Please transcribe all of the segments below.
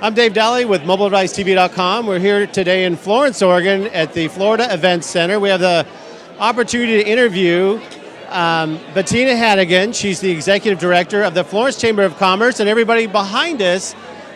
I'm Dave Dahle with MobileDeviceTV.com. We're here today in Florence, Oregon at the Florida Events Center. We have the opportunity to interview Bettina Hannigan. She's the Executive Director of the Florence Chamber of Commerce, and everybody behind us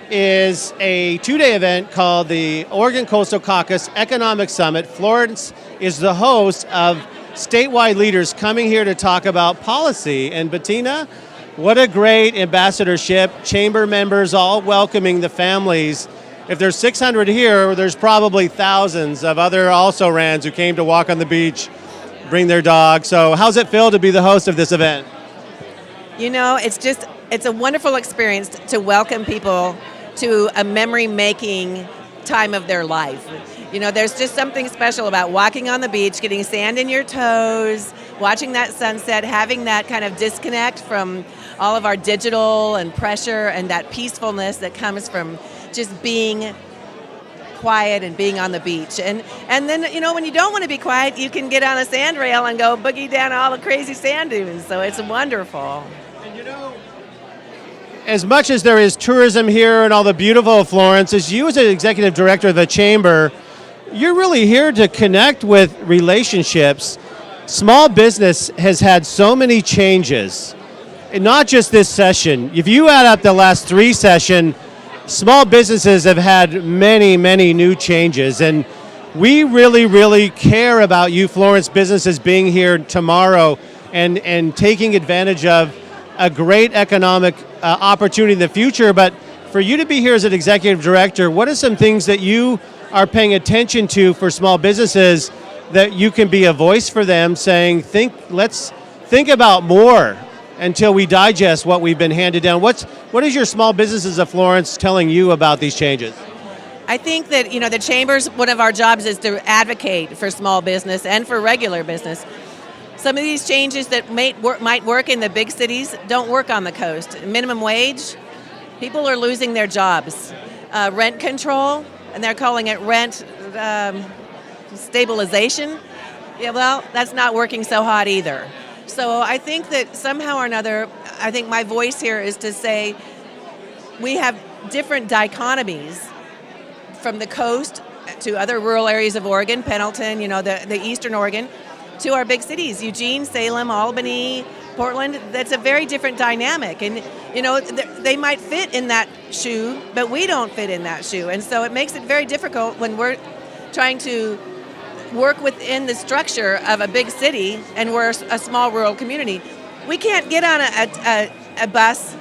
is a two-day event called the Oregon Coastal Caucus Economic Summit. Florence is the host of statewide leaders coming here to talk about policy. And Bettina, what a great ambassadorship. Chamber members all welcoming the families. If there's 600 here, there's probably thousands of other also-rans who came to walk on the beach, bring their dog. So how's it feel to be the host of this event? You know, it's a wonderful experience to welcome people to a memory-making time of their life. You know, there's just something special about walking on the beach, getting sand in your toes, watching that sunset, having that kind of disconnect from all of our digital and pressure and that peacefulness that comes from just being quiet and being on the beach. And then, you know, when you don't want to be quiet, you can get on a sand rail and go boogie down all the crazy sand dunes. So it's wonderful. And you know, as much as there is tourism here and all the beautiful Florence, as you as an executive director of the chamber, you're really here to connect with relationships. Small business has had so many changes, and not just this session. If you add up the last three sessions, small businesses have had many, many new changes, and we really, really care about you Florence businesses being here tomorrow and taking advantage of a great economic opportunity in the future. But for you to be here as an executive director, what are some things that you are paying attention to for small businesses that you can be a voice for them, saying, let's think about more until we digest what we've been handed down? What is your small businesses of Florence telling you about these changes? I think that, you know, the Chamber's, one of our jobs is to advocate for small business and for regular business. Some of these changes that might work in the big cities don't work on the coast. Minimum wage, people are losing their jobs. Rent control, and they're calling it rent stabilization. Yeah, well, that's not working so hot either. So I think that somehow or another, I think my voice here is to say we have different dichotomies from the coast to other rural areas of Oregon, Pendleton, you know, the eastern Oregon, to our big cities, Eugene, Salem, Albany, Portland. That's a very different dynamic. And, you know, they might fit in that shoe, but we don't fit in that shoe. And so it makes it very difficult when we're trying to work within the structure of a big city and we're a small rural community. We can't get on a bus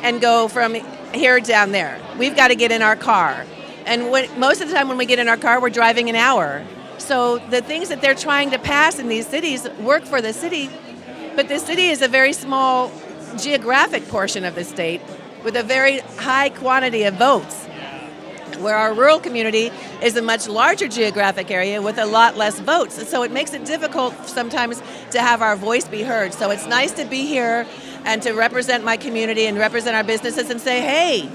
and go from here down there. We've got to get in our car. And most of the time when we get in our car, we're driving an hour. So the things that they're trying to pass in these cities work for the city, but the city is a very small geographic portion of the state with a very high quantity of votes, where our rural community is a much larger geographic area with a lot less votes. So it makes it difficult sometimes to have our voice be heard. So it's nice to be here and to represent my community and represent our businesses and say, hey,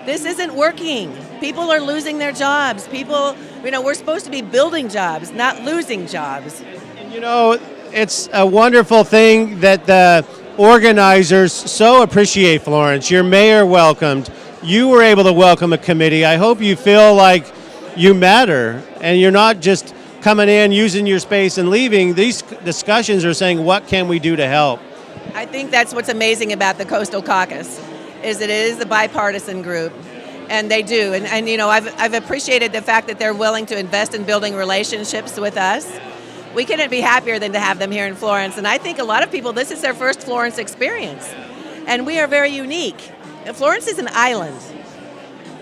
this isn't working. People are losing their jobs. People, you know, we're supposed to be building jobs, not losing jobs. And you know, it's a wonderful thing that the organizers so appreciate Florence. Your mayor welcomed. You were able to welcome a committee. I hope you feel like you matter and you're not just coming in, using your space and leaving. These discussions are saying, what can we do to help? I think that's what's amazing about the Coastal Caucus, is it is a bipartisan group, and they do. And you know, I've appreciated the fact that they're willing to invest in building relationships with us. We couldn't be happier than to have them here in Florence. And I think a lot of people, this is their first Florence experience. And we are very unique. Florence is an island.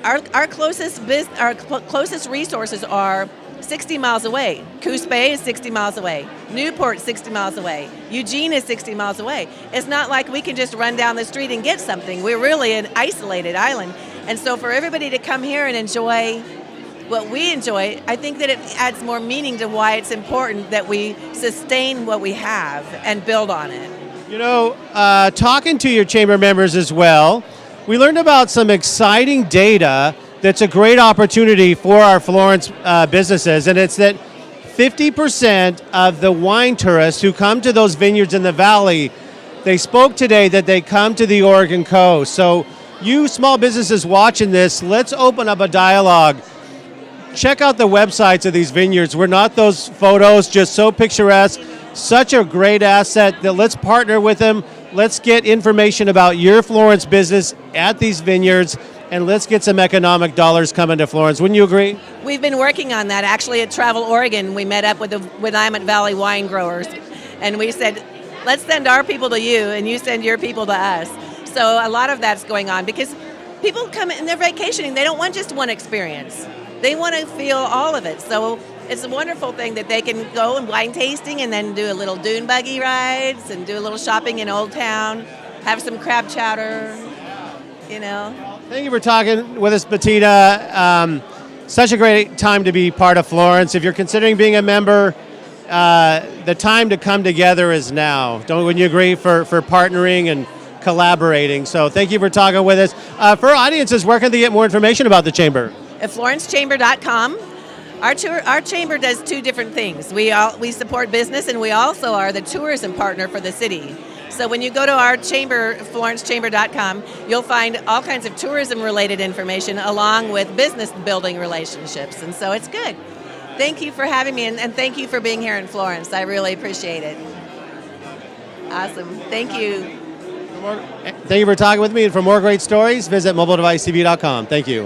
Our closest resources are 60 miles away. Coos Bay is 60 miles away. Newport 60 miles away. Eugene is 60 miles away. It's not like we can just run down the street and get something. We're really an isolated island. And so for everybody to come here and enjoy what we enjoy, I think that it adds more meaning to why it's important that we sustain what we have and build on it. You know, talking to your chamber members as well, we learned about some exciting data that's a great opportunity for our Florence businesses, and it's that 50% of the wine tourists who come to those vineyards in the valley, they spoke today that they come to the Oregon coast. So You small businesses watching this, let's open up a dialogue. Check out the websites of these vineyards. We're not those photos, just so picturesque. Such a great asset that let's partner with them. Let's get information about your Florence business at these vineyards, and let's get some economic dollars coming to Florence. Wouldn't you agree? We've been working on that. Actually, at Travel Oregon, we met up with the Willamette Valley wine growers, and we said, let's send our people to you, and you send your people to us. So a lot of that's going on because people come and they're vacationing. They don't want just one experience. They want to feel all of it. So it's a wonderful thing that they can go and wine tasting and then do a little dune buggy rides and do a little shopping in Old Town, have some crab chowder, you know. Thank you for talking with us, Bettina. Such a great time to be part of Florence. If you're considering being a member, the time to come together is now. Wouldn't you agree, for partnering and collaborating? So thank you for talking with us. For our audiences, where can they get more information about the Chamber? At florencechamber.com. Our chamber does two different things. We support business, and we also are the tourism partner for the city. So when you go to our chamber, florencechamber.com, you'll find all kinds of tourism-related information along with business-building relationships, and so it's good. Thank you for having me, and thank you for being here in Florence. I really appreciate it. Awesome. Thank you. Thank you for talking with me, and for more great stories, visit mobiledevicetv.com. Thank you.